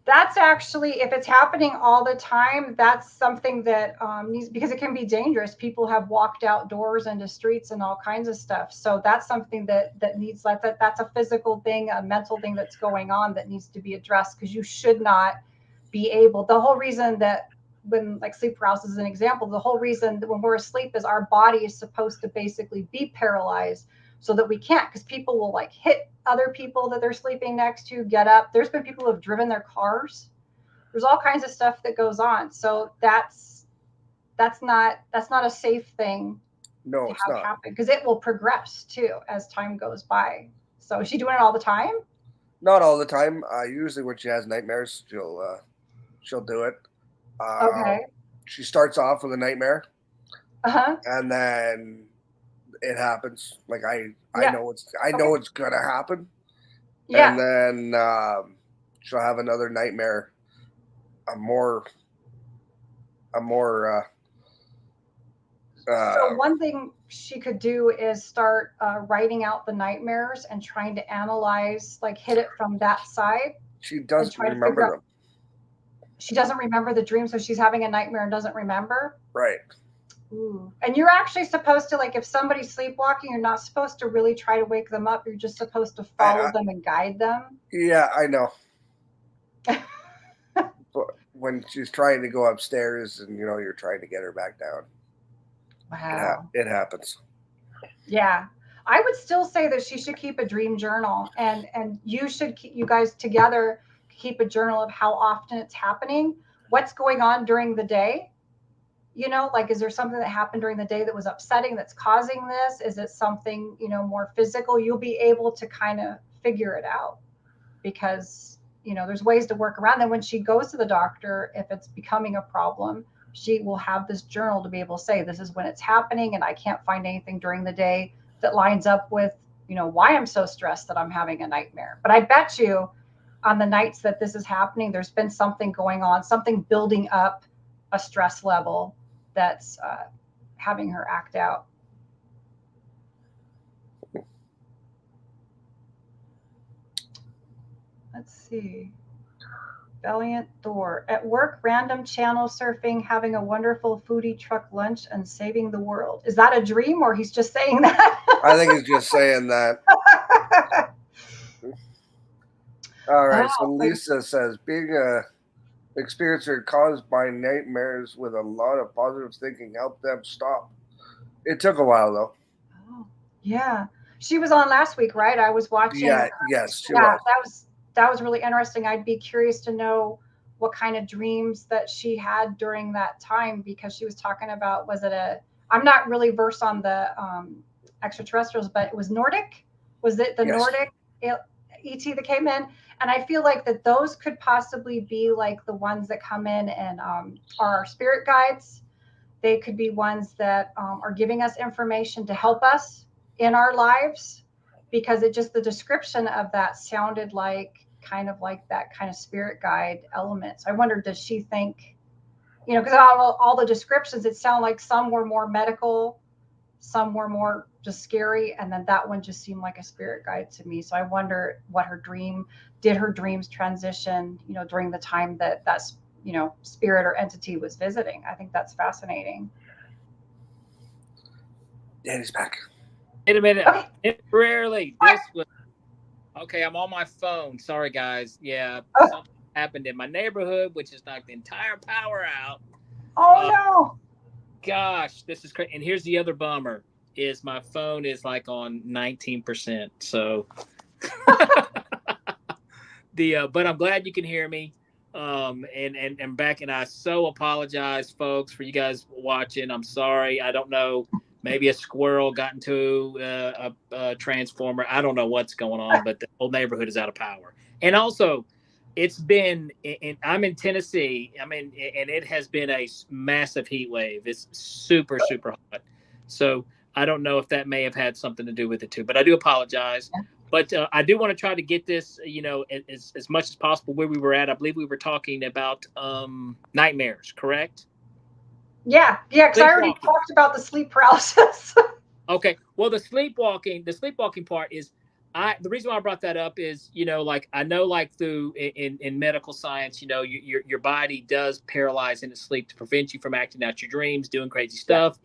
That's actually, if it's happening all the time, that's something that needs, because it can be dangerous. People have walked outdoors into streets and all kinds of stuff. So that's something that needs, like that's a physical thing, a mental thing that's going on that needs to be addressed, because you should not be able, the whole reason that when like sleep paralysis is an example, the whole reason that when we're asleep is our body is supposed to basically be paralyzed so that we can't, because people will like hit other people that they're sleeping next to, get up. There's been people who have driven their cars. There's all kinds of stuff that goes on. So that's not a safe thing No, to it's have not. happen, because it will progress too as time goes by. So is she doing it all the time? Not all the time. Usually when she has nightmares, she'll do it. Okay. She starts off with a nightmare, Uh-huh. and then it happens. Like I Yeah. know it's gonna happen. Yeah. And then she'll have another nightmare. So one thing she could do is start writing out the nightmares and trying to analyze, like hit it from that side. She doesn't try to remember figure them. She doesn't remember the dream, so she's having a nightmare and doesn't remember. Right. Ooh. And you're actually supposed to, like, if somebody's sleepwalking, you're not supposed to really try to wake them up. You're just supposed to follow them and guide them. Yeah, I know. But when she's trying to go upstairs and you're trying to get her back down. Wow. It happens. Yeah. I would still say that she should keep a dream journal, and you should keep, you guys together keep a journal of how often it's happening, what's going on during the day. Like, is there something that happened during the day that was upsetting that's causing this? Is it something, more physical? You'll be able to kind of figure it out, because, there's ways to work around. And when she goes to the doctor, if it's becoming a problem, she will have this journal to be able to say, this is when it's happening, and I can't find anything during the day that lines up with, why I'm so stressed that I'm having a nightmare. But I bet you on the nights that this is happening, there's been something going on, something building up a stress level that's having her act out. Let's see. Valiant Thor. At work, random channel surfing, having a wonderful foodie truck lunch, and saving the world. Is that a dream, or he's just saying that? I think he's just saying that. All right. Wow. So Lisa says, being a experiencer caused by nightmares with a lot of positive thinking helped them stop. It took a while though. Oh, yeah. She was on last week, right? I was watching. Yeah. Yes, she was. That was really interesting. I'd be curious to know what kind of dreams that she had during that time, because she was talking about, I'm not really versed on the extraterrestrials, but it was Nordic. Was it the Nordic ET that came in? And I feel like that those could possibly be like the ones that come in and are our spirit guides. They could be ones that are giving us information to help us in our lives, because the description of that sounded like that kind of spirit guide element. So I wondered, does she think, because all the descriptions, it sounded like some were more medical, some were more just scary, and then that one just seemed like a spirit guide to me. So I wonder what her dreams transition, during the time that's spirit or entity was visiting. I think that's fascinating. Danny's back. Wait a minute. Okay. Temporarily, this was okay. I'm on my phone. Sorry, guys. Yeah, something happened in my neighborhood, which has knocked the entire power out. Oh no! Gosh, this is crazy. And here's the other bummer: is my phone is like on 19%. So, but I'm glad you can hear me. And back, and I so apologize, folks, for you guys watching. I'm sorry. I don't know. Maybe a squirrel got into a transformer. I don't know what's going on, but the whole neighborhood is out of power. And also, it's been, I'm in Tennessee. I mean, and it has been a massive heat wave. It's super, super hot. So I don't know if that may have had something to do with it too, but I do apologize. But I do want to try to get this, as much as possible where we were at. I believe we were talking about nightmares, correct? Yeah, because I already talked about the sleep paralysis. Okay, well, the sleepwalking part is, the reason why I brought that up is, like I know, like through in medical science, your body does paralyze in its sleep to prevent you from acting out your dreams, doing crazy stuff.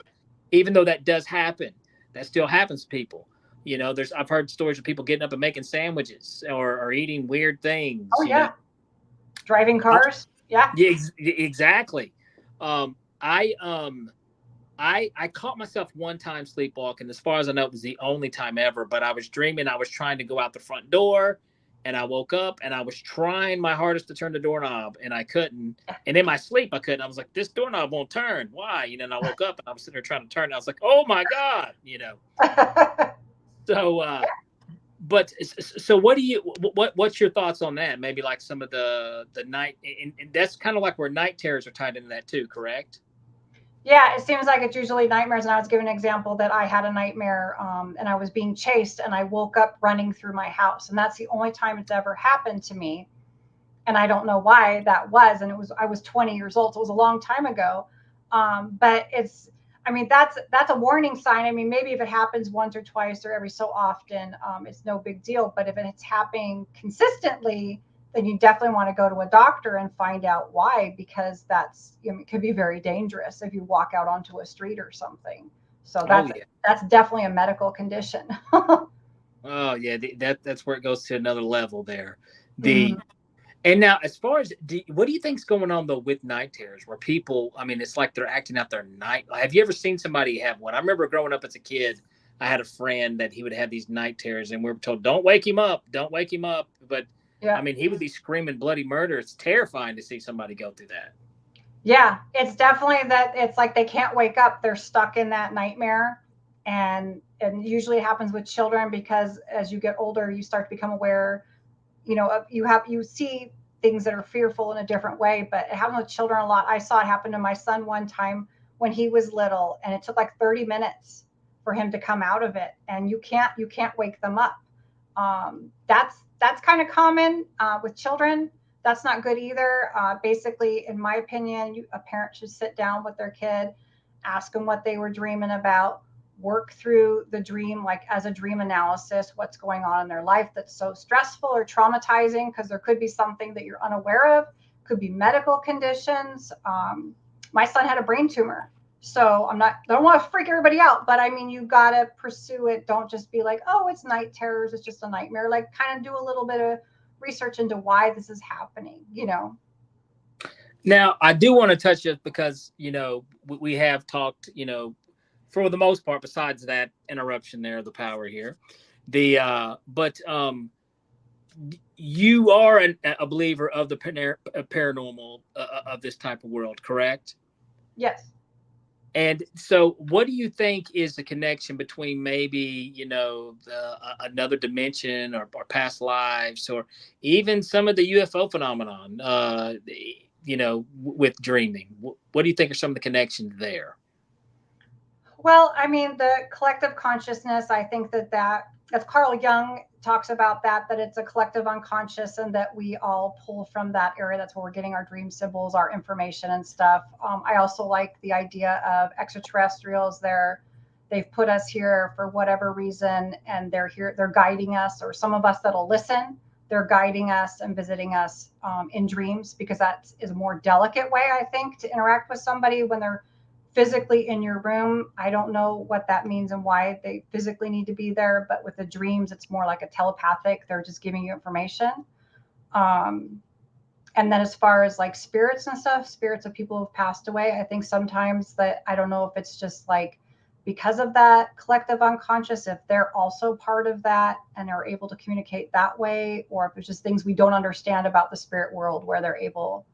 Even though that does happen, that still happens to people. I've heard stories of people getting up and making sandwiches or eating weird things. Oh yeah, driving cars. Yeah. Exactly. I caught myself one time sleepwalking. As far as I know, it was the only time ever. But I was dreaming I was trying to go out the front door, and I woke up and I was trying my hardest to turn the doorknob, and I couldn't. And in my sleep, I couldn't. I was like, "This doorknob won't turn. Why?" And I woke up and I was sitting there trying to turn. And I was like, "Oh my god!" So, but so what's your thoughts on that? Maybe like some of the night, and that's kind of like where night terrors are tied into that too, correct? Yeah, it seems like it's usually nightmares. And I was giving an example that I had a nightmare and I was being chased and I woke up running through my house. And that's the only time it's ever happened to me. And I don't know why that was. And I was 20 years old. So it was a long time ago. But that's a warning sign. I mean, maybe if it happens once or twice or every so often, it's no big deal. But if it's happening consistently, then you definitely want to go to a doctor and find out why, because it could be very dangerous if you walk out onto a street or something. So that's definitely a medical condition. Oh yeah, that's where it goes to another level there. Mhm. And now, as far as what do you think's going on though with night terrors, where people, I mean, it's like they're acting out their night. Have you ever seen somebody have one? I remember growing up as a kid, I had a friend that he would have these night terrors, and we were told, "Don't wake him up, don't wake him up." But I Yeah. mean, he would be screaming bloody murder. It's terrifying to see somebody go through that. Yeah, it's definitely that it's like they can't wake up. They're stuck in that nightmare. And usually it happens with children because as you get older, you start to become aware, you see things that are fearful in a different way, but it happens with children a lot. I saw it happen to my son one time when he was little, and it took like 30 minutes for him to come out of it. And you can't wake them up. That's kind of common with children. That's not good either. Basically, in my opinion, a parent should sit down with their kid, ask them what they were dreaming about, work through the dream, like as a dream analysis, what's going on in their life that's so stressful or traumatizing, because there could be something that you're unaware of, could be medical conditions. My son had a brain tumor. So I don't want to freak everybody out, but I mean, you got to pursue it. Don't just be like, oh, it's night terrors. It's just a nightmare. Like kind of do a little bit of research into why this is happening. Now, I do want to touch it because, we have talked, for the most part, besides that interruption there, the power here, but you are a believer of the paranormal of this type of world, correct? Yes. And so, what do you think is the connection between maybe, another dimension or past lives, or even some of the UFO phenomenon, with dreaming? What do you think are some of the connections there? Well, I mean, the collective consciousness, I think that's Carl Jung talks about that it's a collective unconscious and that we all pull from that area. That's where we're getting our dream symbols, our information and stuff. I also like the idea of extraterrestrials. They've put us here for whatever reason, and they're here, they're guiding us, or some of us that'll listen, they're guiding us and visiting us in dreams, because that is a more delicate way, I think, to interact with somebody when they're physically in your room. I don't know what that means and why they physically need to be there, but with the dreams, it's more like a telepathic. They're just giving you information. And then as far as like spirits and stuff, spirits of people who've passed away, I think sometimes that, I don't know if it's just like because of that collective unconscious, if they're also part of that and are able to communicate that way, or if it's just things we don't understand about the spirit world where they're able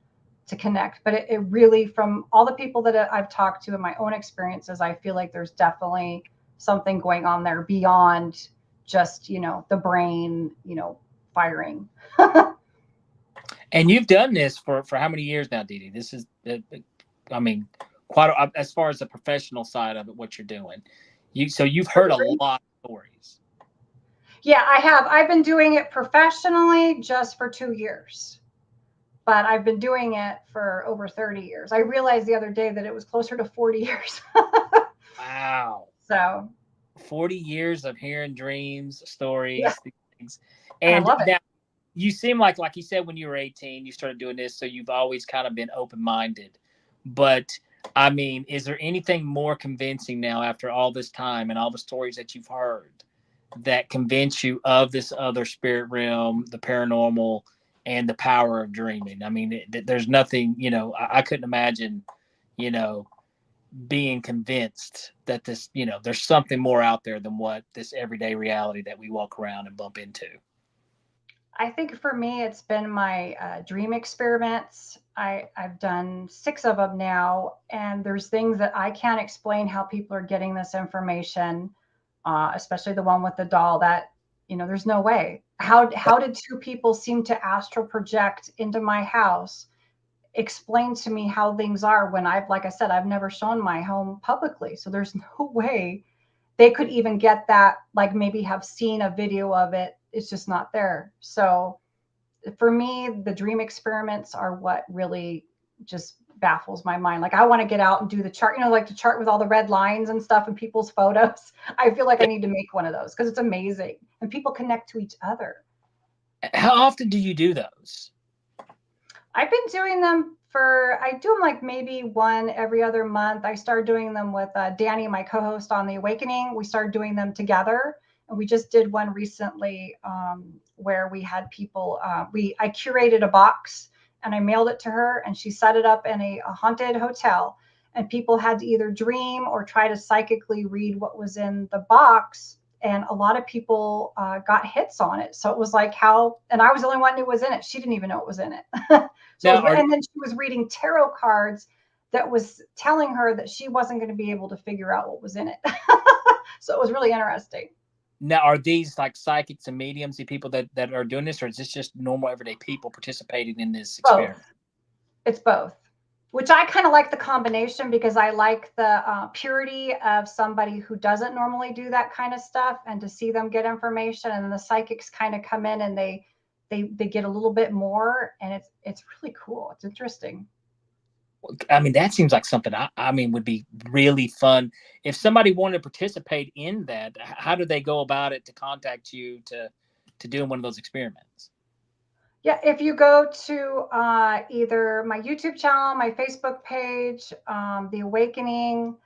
to connect. But it really, from all the people that I've talked to in my own experiences, I feel like there's definitely something going on there beyond just, the brain, firing. And you've done this for how many years now, Deedee? This is, I mean, as far as the professional side of it, what you're doing. So you've heard a lot of stories. Yeah, I have. I've been doing it professionally just for 2 years. But I've been doing it for over 30 years. I realized the other day that it was closer to 40 years. Wow. So 40 years of hearing dreams, stories, yeah. These things. And I And love it. now you seem like you said, when you were 18, you started doing this. So you've always kind of been open-minded. But I mean, is there anything more convincing now after all this time and all the stories that you've heard that convince you of this other spirit realm, the paranormal, and the power of dreaming? I mean, there's nothing, I couldn't imagine, being convinced that this, there's something more out there than what this everyday reality that we walk around and bump into? I think for me, it's been my dream experiments. I've done 6 of them now, and there's things that I can't explain how people are getting this information, especially the one with the doll that, there's no way. How did 2 people seem to astral project into my house? Explain to me how things are when like I said, I've never shown my home publicly. So there's no way they could even get that, like maybe have seen a video of it. It's just not there. So for me, the dream experiments are what really just baffles my mind. Like I want to get out and do the chart, like the chart with all the red lines and stuff and people's photos. I feel like I need to make one of those because it's amazing and people connect to each other. How often do you do those? I've been doing them I do them like maybe one every other month. I started doing them with Danny, my co-host on The Awakening. We started doing them together. And we just did one recently where we had people, I curated a box and I mailed it to her and she set it up in a haunted hotel. And people had to either dream or try to psychically read what was in the box. And a lot of people got hits on it. So it was like and I was the only one who was in it. She didn't even know it was in it. And then she was reading tarot cards that was telling her that she wasn't going to be able to figure out what was in it. So it was really interesting. Now, are these like psychics and mediums, the people that are doing this, or is this just normal everyday people participating in this experiment? Both. It's both, which I kind of like the combination because I like the purity of somebody who doesn't normally do that kind of stuff and to see them get information. And the psychics kind of come in and they get a little bit more, and it's really cool. It's interesting. I mean, that seems like something would be really fun. If somebody wanted to participate in that, how do they go about it to contact you to do one of those experiments? Yeah, if you go to either my YouTube channel, my Facebook page, The Awakening,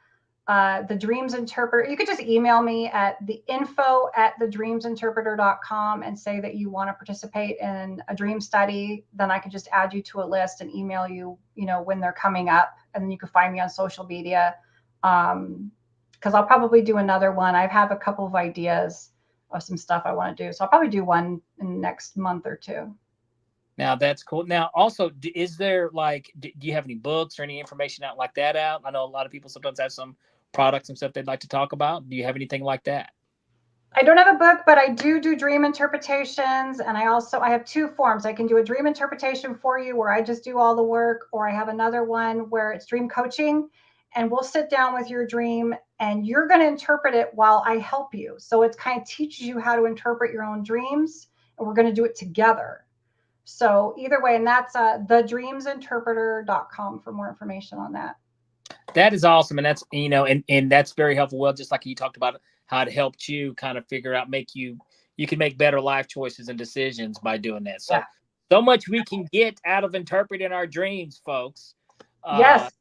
the Dreams Interpreter, you could just email me at the info@thedreamsinterpreter.com and say that you want to participate in a dream study. Then I can just add you to a list and email you, when they're coming up. And then you can find me on social media because I'll probably do another one. I have a couple of ideas of some stuff I want to do. So I'll probably do one in the next month or 2. Now that's cool. Now, also, is there do you have any books or any information out like that out? I know a lot of people sometimes have some products and stuff they'd like to talk about. Do you have anything like that? I don't have a book, but I do dream interpretations. And I have 2 forms. I can do a dream interpretation for you where I just do all the work, or I have another one where it's dream coaching and we'll sit down with your dream and you're going to interpret it while I help you. So it kind of teaches you how to interpret your own dreams, and we're going to do it together. So either way, and that's thedreamsinterpreter.com for more information on that. That is awesome. And that's, and that's very helpful. Well, just like you talked about how it helped you kind of figure out, you can make better life choices and decisions by doing that. So, So much we can get out of interpreting our dreams, folks. Yes.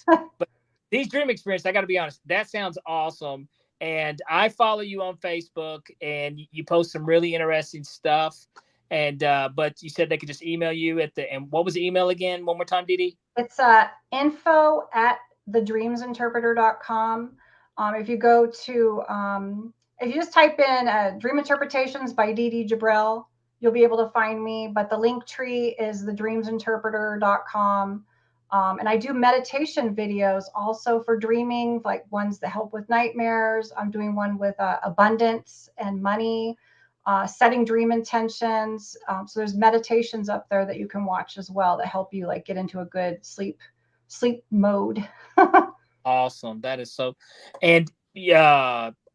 But these dream experiences, I got to be honest, that sounds awesome. And I follow you on Facebook and you post some really interesting stuff. And but you said they could just email you and what was the email again? One more time, Deedee? It's info@thedreamsinterpreter.com. If you go to if you just type in Dream Interpretations by Deedee Jebrail, you'll be able to find me. But the link tree is thedreamsinterpreter.com. And I do meditation videos also for dreaming, like ones that help with nightmares. I'm doing one with abundance and money. Setting dream intentions. So there's meditations up there that you can watch as well that help you get into a good sleep mode. Awesome. That is so. And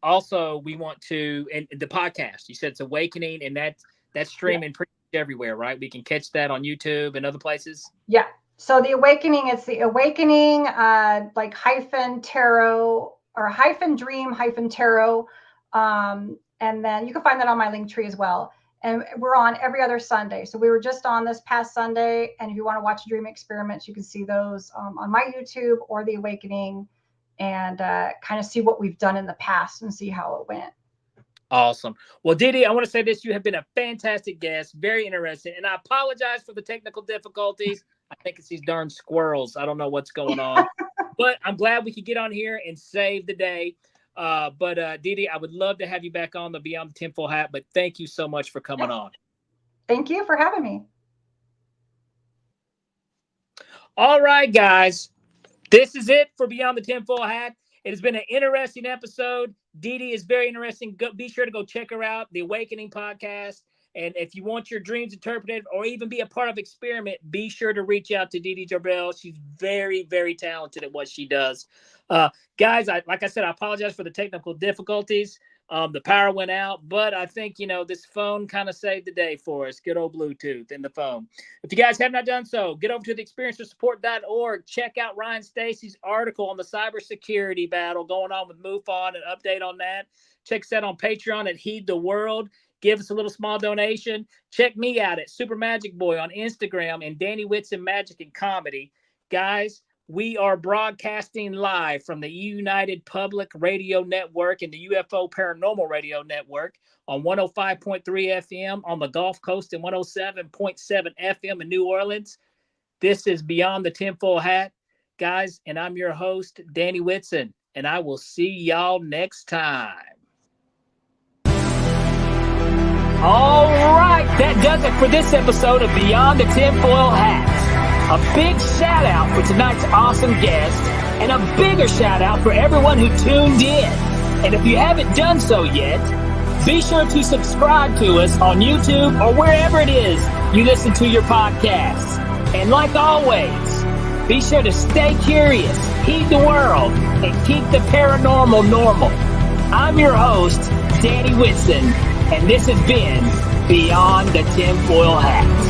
also we want to, and the podcast, you said it's Awakening, and that's streaming pretty much everywhere, right? We can catch that on YouTube and other places. Yeah. So The Awakening, it's The Awakening, hyphen tarot or hyphen dream hyphen tarot. And then you can find that on my link tree as well. And we're on every other Sunday. So we were just on this past Sunday. And if you want to watch dream experiments, you can see those on my YouTube or The Awakening and kind of see what we've done in the past and see how it went. Awesome. Well, Deedee, I want to say this. You have been a fantastic guest, very interesting. And I apologize for the technical difficulties. I think it's these darn squirrels. I don't know what's going on. But I'm glad we could get on here and save the day. But Deedee, I would love to have you back on the Beyond the Tinfoil Hat, but thank you so much for coming on. Thank you for having me. All right, guys. This is it for Beyond the Tinfoil Hat. It has been an interesting episode. Deedee is very interesting. Be sure to go check her out, the Awakening podcast. And if you want your dreams interpreted or even be a part of experiment, be sure to reach out to Deedee Jebrail. She's very, very talented at what she does. Guys, like I said, I apologize for the technical difficulties. The power went out, but I think, this phone kind of saved the day for us. Good old Bluetooth in the phone. If you guys have not done so, get over to the experiencersupport.org. Check out Ryan Stacy's article on the cybersecurity battle going on with MUFON, an update on that. Check us out on Patreon at Heed the World. Give us a little small donation. Check me out at Super Magic Boy on Instagram and Danny Whitson Magic and Comedy. Guys, we are broadcasting live from the United Public Radio Network and the UFO Paranormal Radio Network on 105.3 FM on the Gulf Coast and 107.7 FM in New Orleans. This is Beyond the Tinfoil Hat, guys, and I'm your host, Danny Whitson, and I will see y'all next time. All right, that does it for this episode of Beyond the Tinfoil Hat. A big shout out for tonight's awesome guest, and a bigger shout out for everyone who tuned in. And if you haven't done so yet, be sure to subscribe to us on YouTube or wherever it is you listen to your podcasts. And like always, be sure to stay curious, heed the world, and keep the paranormal normal. I'm your host, Danny Whitson, and this has been Beyond the Tinfoil Hat.